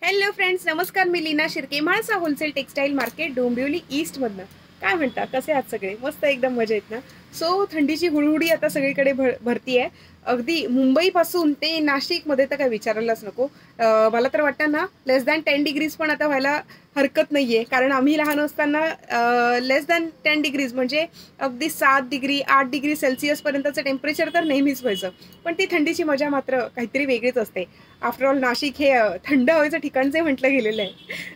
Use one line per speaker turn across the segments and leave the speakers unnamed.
Hello friends, नमस्कार. मी Leena Shirke, Mhalsa wholesale textile market, Dombivli ईस्टमधनं. काय म्हणता, कसे आहात सगळे? मस्त एकदम मजेत ना? सो थंडीची हुळहुडी आता सगळीकडे भरती आहे. अगदी मुंबईपासून ते नाशिकमध्ये तर काय विचारायलाच नको. मला तर वाटतं ना, लेस दॅन 10 डिग्रीज पण आता व्हायला हरकत नाही आहे. कारण आम्ही लहान असताना लेस दॅन 10 डिग्रीज म्हणजे अगदी 7 डिग्री 8 डिग्री सेल्सिअसपर्यंतचं टेम्परेचर तर नेहमीच व्हायचं. पण ती थंडीची मजा मात्र काहीतरी वेगळीच असते. आफ्टर ऑल नाशिक हे थंड हवेचं ठिकाण जे म्हटलं गेलेलं आहे.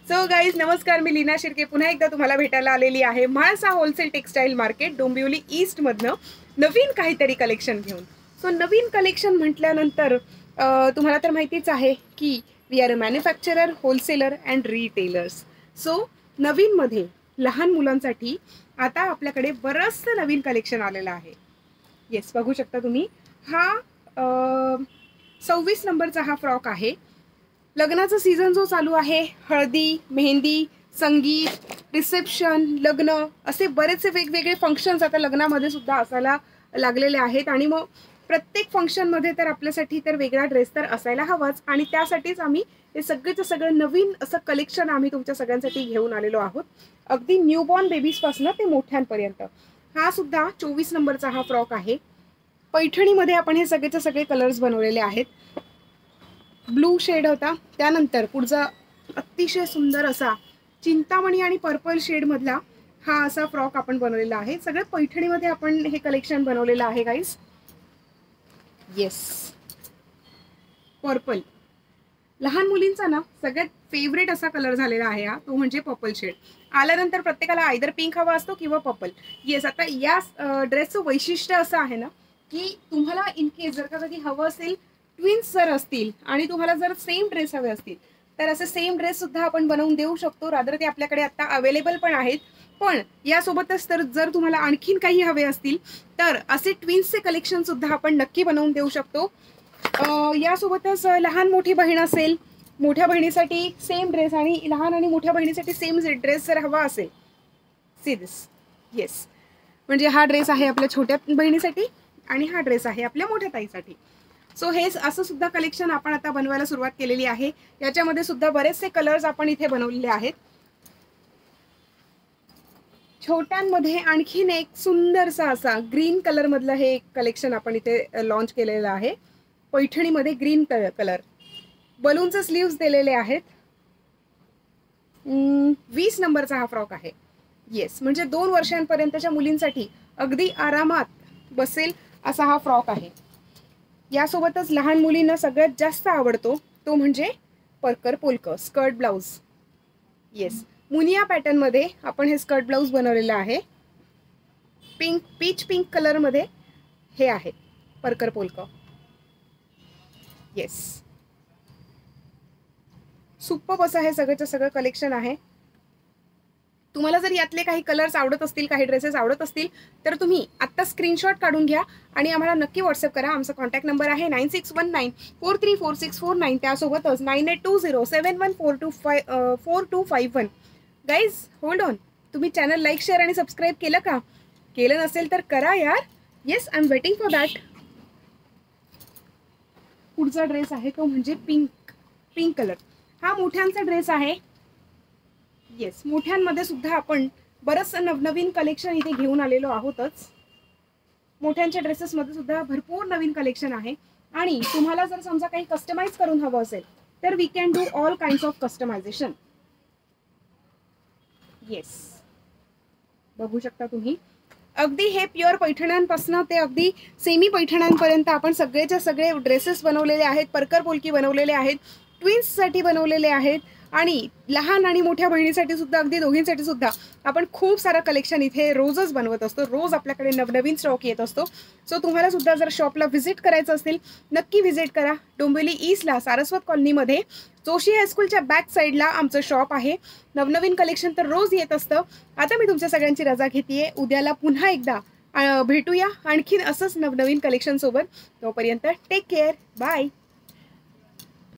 सो गाईज, नमस्कार. मी लीना शिर्के पुन्हा एकदा तुम्हाला भेटायला आलेली आहे Mhalsa wholesale textile market, Dombivli ईस्टमधनं नवीन काहीतरी कलेक्शन घेऊन. सो नवीन कलेक्शन म्हटल्यानंतर तुम्हाला तर माहितीच आहे की we are a manufacturer, wholesaler and retailers. So नवीनमध्ये लहान मुलांसाठी आता आपल्याकडे बरंचसं नवीन कलेक्शन आलेलं आहे. येस, बघू शकता तुम्ही. हा 26 नंबरचा हा फ्रॉक आहे. लग्नाचा सीझन जो चालू आहे, हळदी, मेहंदी, संगीत, रिसेप्शन, लग्न असे बरेचसे वेगवेगळे फंक्शन्स आता लग्नामध्ये सुद्धा असायला लागलेले आहेत. आणि मग प्रत्येक फंक्शनमध्ये तर आपल्यासाठी तर वेगळा ड्रेस तर असायला हवाच. आणि त्यासाठीच आम्ही हे सगळेचं सगळं नवीन असं कलेक्शन आम्ही तुमच्या सगळ्यांसाठी घेऊन आलेलो आहोत. अगदी न्यूबॉर्न बेबीजपासून ते मोठ्यांपर्यंत. हा सुद्धा 24 नंबरचा हा फ्रॉक आहे. पैठणीमध्ये आपण हे सगळेचे सगळे कलर्स बनवलेले आहेत. ब्लू शेड होता, त्यानंतर पुढचा अतिशय सुंदर असा चिंतामणी आणि पर्पल शेड मधला हा असा फ्रॉक आपण बनवलेला आहे. सगळं पैठणीमध्ये आपण हे कलेक्शन बनवलेलं आहे गाईज. येस, पर्पल लहान मुलींचा ना सगळ्यात फेवरेट असा कलर झालेला आहे हा, तो म्हणजे पर्पल शेड. आल्यानंतर प्रत्येकाला आयदर पिंक हवा असतो किंवा पर्पल. येस, आता या ड्रेसचं वैशिष्ट्य असं आहे ना की तुम्हाला इन केस जर का कधी हवं असेल, ट्विन्स जर असतील आणि तुम्हाला जर सेम ड्रेस हवे असतील तर असे सेम ड्रेस सुद्धा आपण बनवून देऊ शकतो. रादर ते आपल्याकडे आता अवेलेबल पण आहेत. पण यासोबतच तर जर तुम्हाला आणखीन काही हवे असतील तर असे ट्विन्सचे कलेक्शन सुद्धा आपण नक्की बनवून देऊ शकतो. यासोबतच लहान मोठी बहीण असेल, मोठ्या बहिणीसाठी सेम ड्रेस आणि लहान आणि मोठ्या बहिणीसाठी सेम ड्रेस जर हवा असेल, सी दिस. येस, म्हणजे हा ड्रेस आहे आपल्या छोट्या बहिणीसाठी आणि हा ड्रेस आहे आपल्या मोठ्या ताईसाठी. सो हे असं सुद्धा कलेक्शन आपण आता बनवायला सुरुवात केलेली आहे. याच्यामध्ये सुद्धा बरेचसे कलर्स आपण इथे बनवलेले आहेत. छोट्यांमध्ये आणखीन एक सुंदरसा असा ग्रीन कलर मधलं हे कलेक्शन आपण इथे लॉन्च केलेलं आहे. पैठणीमध्ये ग्रीन कलर, बलूनचे स्लीव्स दिलेले आहेत. 20 नंबरचा हा फ्रॉक आहे. येस, म्हणजे 2 वर्षांपर्यंतच्या मुलींसाठी अगदी आरामात बसेल असा हा फ्रॉक आहे. यासोबतच लहान मुलींना सगळ्यात जास्त आवडतो तो म्हणजे परकर पोलक स्कर्ट ब्लाउज. येस, मुनिया पॅटर्न मध्ये आपण हे स्कर्ट ब्लाउज बनवलेलं आहे. पीच पिंक कलर मध्ये हे आहे परकर पोलक. येस, सुपर्ब असं हे सगळंचं सगळं कलेक्शन आहे. तुम्हाला जर यातले काही कलर्स आवडत असतील, काही ड्रेसेस आवडत असतील तर तुम्ही आत्ता स्क्रीनशॉट काढून घ्या आणि आम्हाला नक्की व्हॉट्सअप करा. आमचा कॉन्टॅक्ट नंबर आहे 9619434649. त्यासोबतच 9820714251. Guys, hold on. तुम्ही चॅनल लाईक, शेअर आणि सबस्क्राईब केलं का? केलं नसेल तर करा यार. Yes, I am waiting for that. पुढचा ड्रेस आहे तो म्हणजे पिंक कलर. हा मोठ्यांचा ड्रेस आहे. येस, मोठ्यांमध्ये सुद्धा आपण बरंचसं नवनवीन कलेक्शन इथे घेऊन आलेलो आहोतच. मोठ्यांच्या ड्रेसेसमध्ये सुद्धा भरपूर नवीन कलेक्शन आहे. आणि तुम्हाला जर समजा काही कस्टमाइज करून हवं असेल तर we can do all kinds of customization. Yes, बघू शकता तुम्ही. अगदी हे प्युअर पैठण्यांपासून ते अगदी सेमी पैठण्यांपर्यंत आपण सगळेच्या सगळे ड्रेसेस बनवलेले आहेत. परकर पोलकी बनवलेले आहेत, ट्विन्ससाठी बनवलेले आहेत आणि लहान आणि मोठ्या बहिणीसाठी सुद्धा, अगदी दोघींसाठी सुद्धा आपण खूप सारा कलेक्शन इथे रोजच बनवत असतो. रोज आपल्याकडे नवनवीन स्टॉक येत असतो. सो तुम्हाला सुद्धा जर शॉपला व्हिजिट करायचं असेल नक्की व्हिजिट करा. डोंबिवली ईस्टला सारस्वत कॉलनीमध्ये जोशी हायस्कूलच्या बॅक साईडला आमचं शॉप आहे. नवनवीन कलेक्शन तर रोज येत असतं. आता मी तुमच्या सगळ्यांची रजा घेतेय. उद्याला पुन्हा एकदा भेटूया आणखीन असंच नवनवीन कलेक्शन सोबत. तोपर्यंत टेक केअर, बाय.